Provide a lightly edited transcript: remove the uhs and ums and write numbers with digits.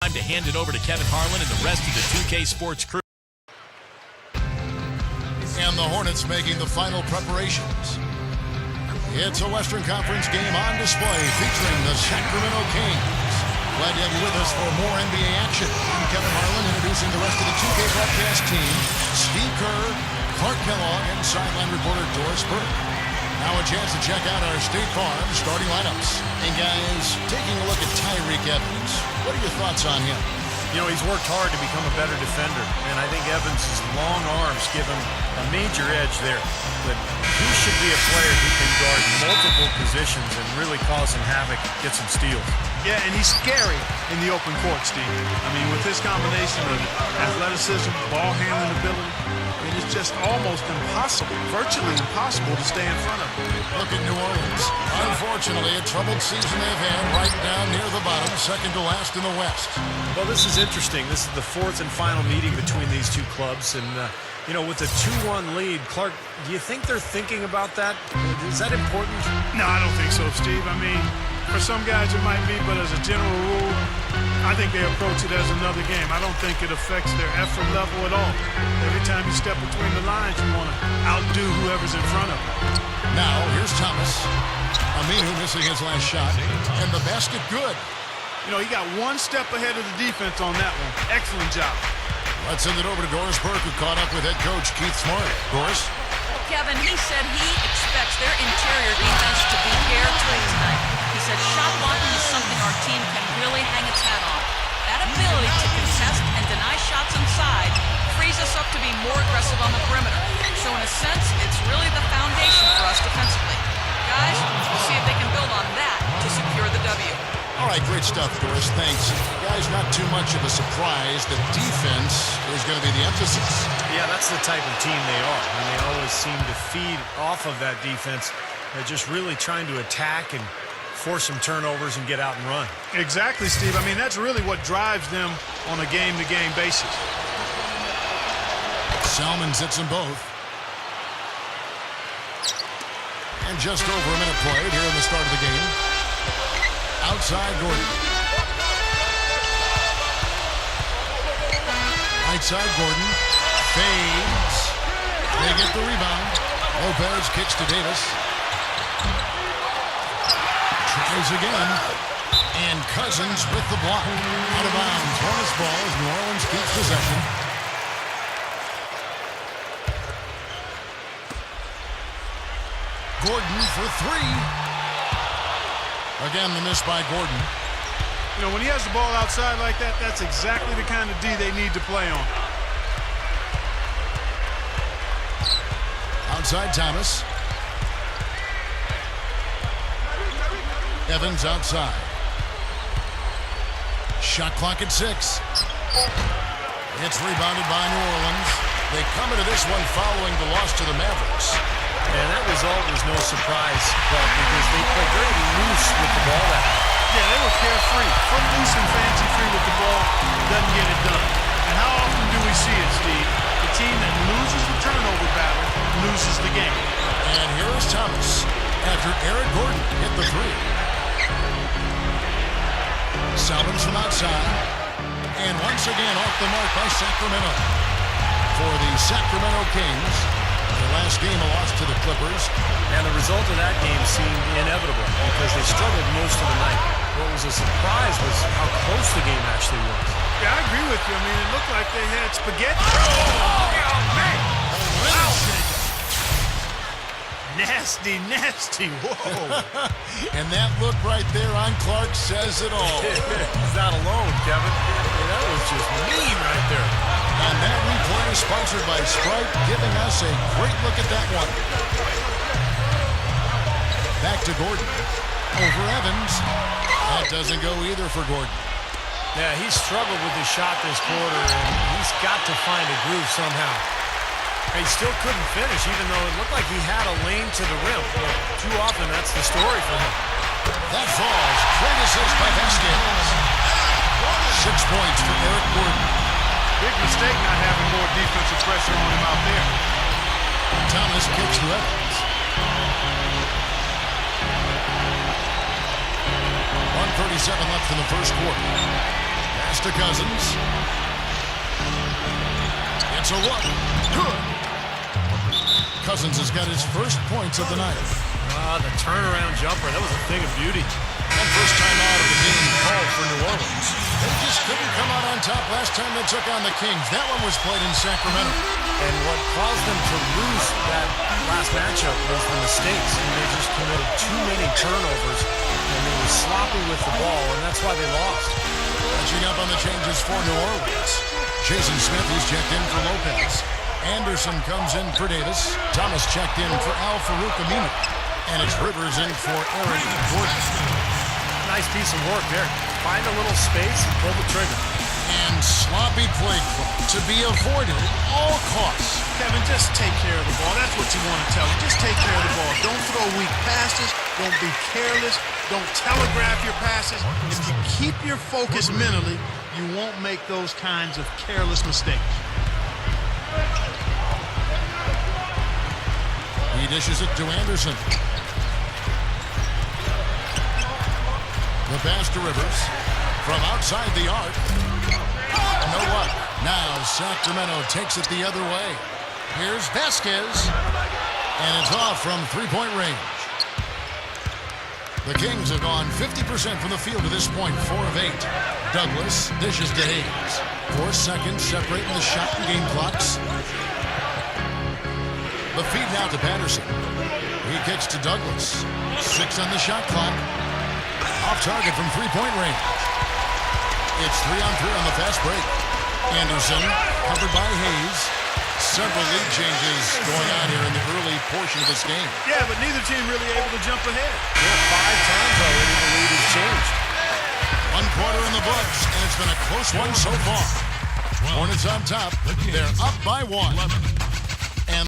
time to hand it over to Kevin Harlan and the rest of the 2K Sports crew. And the Hornets making the final preparations. It's a Western Conference game on display featuring the Sacramento Kings. Glad to have you with us for more NBA action. I'm Kevin Harlan introducing the rest of the 2K broadcast team. Steve Kerr, Clark Kellogg, and sideline reporter Doris Burke. Now a chance to check out our State Farm starting lineups. And guys, taking a look at Tyreke Evans, what are your thoughts on him? You know, he's worked hard to become a better defender, and I think Evans' long arms give him a major edge there. But he should be a player who can guard multiple positions and really cause some havoc, get some steals. Yeah, and he's scary in the open court, Steve. I mean, with his combination of athleticism, ball handling ability, it is just almost impossible, virtually impossible to stay in front of him. Look at New Orleans. Unfortunately, a troubled season they've had right down near the bottom, second to last in the West. Well, this is interesting. This is the fourth and final meeting between these two clubs, and you know, with a 2-1 lead, Clark, do you think they're thinking about that? Is that important? No, I don't think so, Steve. I mean, for some guys it might be, but as a general rule, I think they approach it as another game. I don't think it affects their effort level at all. Every time you step between the lines, you want to outdo whoever's in front of you. Now, here's Thomas. Aminu missing his last shot, and the basket good. You know, he got one step ahead of the defense on that one. Excellent job. Let's send it over to Doris Burke, who caught up with head coach Keith Smart. Doris? Well, Kevin, he said he expects their interior defense to be airtight tonight. He said shot blocking is something our team can really hang its hat on. That ability to contest and deny shots inside frees us up to be more aggressive on the perimeter. So in a sense, it's really the foundation for us defensively. Guys, we'll see if they can build on that to secure the W. All right, great stuff, Doris. Thanks. Guys, not too much of a surprise that defense is going to be the emphasis. Yeah, that's the type of team they are. And they always seem to feed off of that defense. They're just really trying to attack and force some turnovers and get out and run. Exactly, Steve. I mean, that's really what drives them on a game-to-game basis. Salmons hits them both. And just over a minute played here in the start of the game. Outside Gordon. Right side Gordon. Fades. They get the rebound. Lopez kicks to Davis. Tries again. And Cousins with the block. Out of bounds. Hornets ball as New Orleans keeps possession. Gordon for three. Again, the miss by Gordon. You know, when he has the ball outside like that, that's exactly the kind of D they need to play on. Outside Thomas. Evans outside. Shot clock at 6. It's rebounded by New Orleans. They come into this one following the loss to the Mavericks. And that result was no surprise, Clark, because they played very loose with the ball that night. Yeah, they were carefree. Foot loose and fancy-free with the ball doesn't get it done. And how often do we see it, Steve? The team that loses the turnover battle loses the game. And here is Thomas after Eric Gordon hit the three. Salmons from outside. And once again off the mark by Sacramento. For the Sacramento Kings, their last game a loss to the Clippers. And the result of that game seemed inevitable because they struggled most of the night. What was a surprise was how close the game actually was. Yeah, I agree with you. I mean, it looked like they had spaghetti. Oh, man! Nasty, nasty. Whoa. And that look right there on Clark says it all. He's not alone, Kevin. That was just mean right there. And that replay is sponsored by Sprite, giving us a great look at that one. Back to Gordon. Over Evans. That doesn't go either for Gordon. Yeah, he struggled with his shot this quarter, and he's got to find a groove somehow. He still couldn't finish, even though it looked like he had a lane to the rim. But too often, that's the story for him. That falls. Great assist by Vasquez. 6 points for Eric Gordon. Big mistake not having more defensive pressure on him out there. Thomas kicks to Evans. 1:37 left in the first quarter. Pass to Cousins. It's a look. Good. Cousins has got his first points of the night. The turnaround jumper, that was a thing of beauty. And first time out of the game called for New Orleans. They just couldn't come out on top last time they took on the Kings. That one was played in Sacramento. And what caused them to lose that last matchup was the mistakes. And they just committed too many turnovers, and they were sloppy with the ball, and that's why they lost. Catching up on the changes for New Orleans. Jason Smith, he's checked in for Lopez. Anderson comes in for Davis. Thomas checked in for Al Farouk Aminu. And it's Rivers in for Eric Gordon. Nice piece of work there. Find a little space and pull the trigger. And sloppy play call to be avoided at all costs. Kevin, just take care of the ball. That's what you want to tell him. Just take care of the ball. Don't throw weak passes. Don't be careless. Don't telegraph your passes. If you keep your focus mentally, you won't make those kinds of careless mistakes. He dishes it to Anderson. The pass to Rivers from outside the arc. No luck. Now Sacramento takes it the other way. Here's Vasquez. And it's off from three-point range. The Kings have gone 50% from the field to this point, 4 of 8. Douglas dishes to Hayes. 4 seconds separating the shot and game clocks. The feed now to Patterson. He kicks to Douglas. 6 on the shot clock. Off target from three-point range. It's 3-on-3 on the fast break. Anderson covered by Hayes. Several lead changes going on here in the early portion of this game. Yeah, but neither team really able to jump ahead. 5 times already the lead has changed. 1 quarter in the books, and it's been a close one so far. Hornets on top. They're up by 1.